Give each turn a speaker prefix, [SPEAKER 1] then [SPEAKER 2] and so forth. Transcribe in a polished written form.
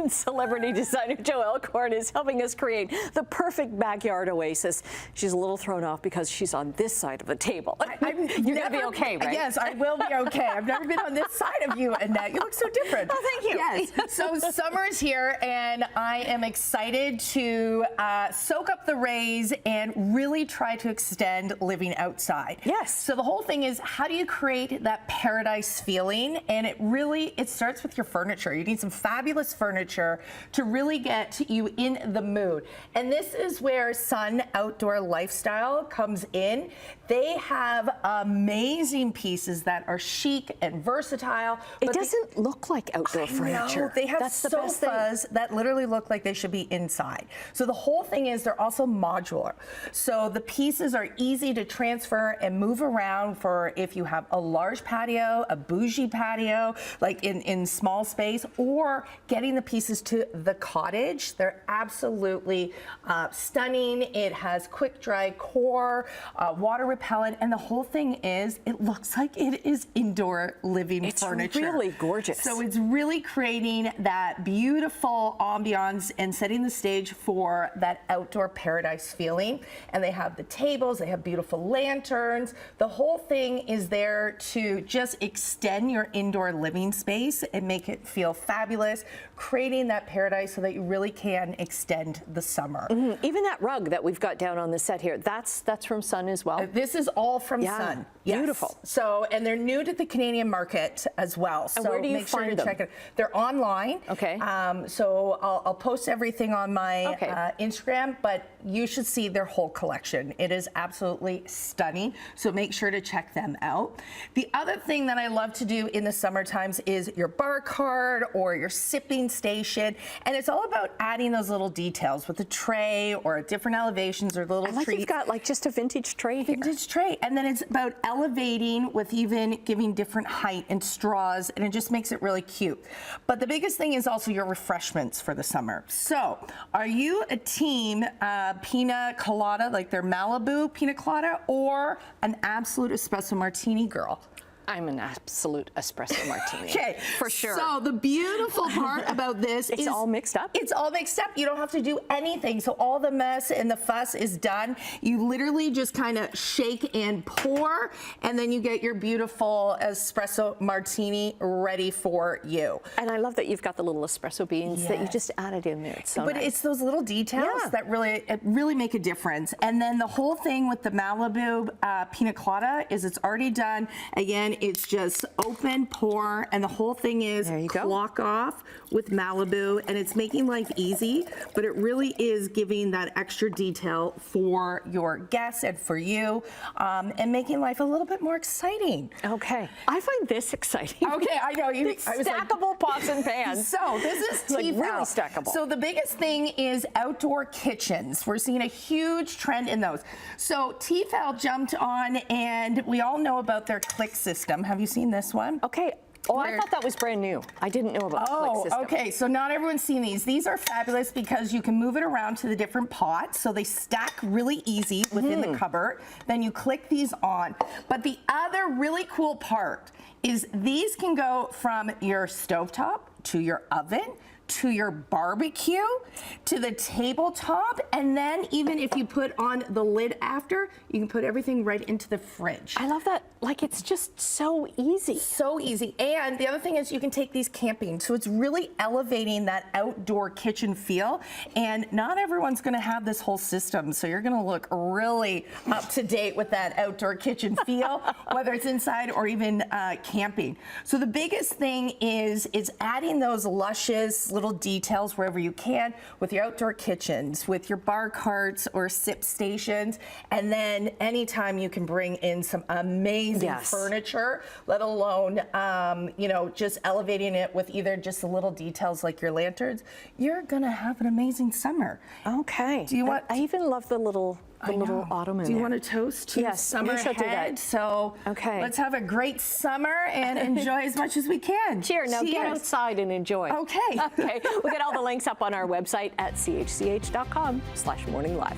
[SPEAKER 1] Celebrity designer Jo Alcorn is helping us create the perfect backyard oasis. She's a little thrown off because she's on this side of the table. You're going to be okay, right?
[SPEAKER 2] Yes, I will be okay. I've never been on this side of you, Annette. You look so different.
[SPEAKER 1] Oh, thank you.
[SPEAKER 2] Yes. So summer is here, and I am excited to soak up the rays and really try to extend living outside.
[SPEAKER 1] Yes.
[SPEAKER 2] So the whole thing is, how do you create that paradise feeling? And it starts with your furniture. You need some fabulous furniture to really get you in the mood. And this is where Sun Outdoor Lifestyle comes in. They have amazing pieces that are chic and versatile.
[SPEAKER 1] It doesn't look like outdoor furniture.
[SPEAKER 2] No, they have
[SPEAKER 1] That's the best thing.
[SPEAKER 2] sofas that literally look like they should be inside. So the whole thing is they're also modular. So the pieces are easy to transfer and move around for if you have a large patio, a bougie patio, like in small space, or getting the pieces to the cottage. They're absolutely stunning. It has quick dry core, water repellent, and the whole thing is it looks like it is indoor living furniture.
[SPEAKER 1] It's really gorgeous.
[SPEAKER 2] So it's really creating that beautiful ambiance and setting the stage for that outdoor paradise feeling. And they have the tables, they have beautiful lanterns. The whole thing is there to just extend your indoor living space and make it feel fabulous, creating that paradise so that you really can extend the summer.
[SPEAKER 1] Even that rug that we've got down on the set here, that's from Sun as well.
[SPEAKER 2] This is all from Sun. Yes.
[SPEAKER 1] Beautiful.
[SPEAKER 2] So, and they're new to the Canadian market as well.
[SPEAKER 1] And
[SPEAKER 2] so
[SPEAKER 1] where do you
[SPEAKER 2] make sure
[SPEAKER 1] find
[SPEAKER 2] to
[SPEAKER 1] them?
[SPEAKER 2] check it. They're online.
[SPEAKER 1] Okay.
[SPEAKER 2] So I'll post everything on my Instagram, but you should see their whole collection. It is absolutely stunning. So make sure to check them out. The other thing that I love to do in the summer times is your bar cart or your sipping station. And it's all about adding those little details with a tray or different elevations or little treats.
[SPEAKER 1] You've got like just a vintage tray here.
[SPEAKER 2] Vintage tray. And then it's about elevating with even giving different height and straws, and it just makes it really cute. But the biggest thing is also your refreshments for the summer. So are you a team pina colada, like their Malibu pina colada, or an absolute espresso martini girl?
[SPEAKER 1] I'm an absolute espresso martini.
[SPEAKER 2] Okay,
[SPEAKER 1] for sure.
[SPEAKER 2] So the beautiful part about this is
[SPEAKER 1] it's all mixed up.
[SPEAKER 2] It's all mixed up. You don't have to do anything. So all the mess and the fuss is done. You literally just kind of shake and pour, and then you get your beautiful espresso martini ready for you.
[SPEAKER 1] And I love that you've got the little espresso beans that you just added in there. It's so
[SPEAKER 2] But
[SPEAKER 1] nice.
[SPEAKER 2] it's those little details that really make a difference. And then the whole thing with the Malibu pina colada is it's already done. Again, it's just open, pour, and the whole thing is clock off with Malibu, and it's making life easy, but it really is giving that extra detail for your guests and for you, and making life a little bit more exciting.
[SPEAKER 1] Okay. I find this exciting.
[SPEAKER 2] Okay, I know.
[SPEAKER 1] Stackable pots and pans.
[SPEAKER 2] So this is
[SPEAKER 1] like really stackable.
[SPEAKER 2] So the biggest thing is outdoor kitchens. We're seeing a huge trend in those. So Tefal jumped on, and we all know about their click system. Have you seen this one?
[SPEAKER 1] Okay. Oh, I thought that was brand new. I didn't know about the click system.
[SPEAKER 2] Okay. So not everyone's seen these. These are fabulous because you can move it around to the different pots. So they stack really easy within the cupboard. Then you click these on. But the other really cool part is these can go from your stovetop to your oven, to your barbecue, to the tabletop, and then even if you put on the lid after, you can put everything right into the fridge.
[SPEAKER 1] I love that. Like, it's just so easy.
[SPEAKER 2] So easy. And the other thing is you can take these camping. So it's really elevating that outdoor kitchen feel. And not everyone's going to have this whole system. So you're going to look really up to date with that outdoor kitchen feel, whether it's inside or even camping. So the biggest thing is adding those luscious little details wherever you can with your outdoor kitchens, with your bar carts or sip stations, and then anytime you can bring in some amazing furniture, let alone just elevating it with either just the little details like your lanterns, you're gonna have an amazing summer.
[SPEAKER 1] Okay.
[SPEAKER 2] Do you want?
[SPEAKER 1] I even love the little ottoman.
[SPEAKER 2] Do you want to toast to summer ahead?
[SPEAKER 1] Do that.
[SPEAKER 2] So let's have a great summer and enjoy as much as we can.
[SPEAKER 1] Cheers. Now get outside and enjoy.
[SPEAKER 2] Okay.
[SPEAKER 1] Okay. We'll get all the links up on our website at chch.com/morninglive.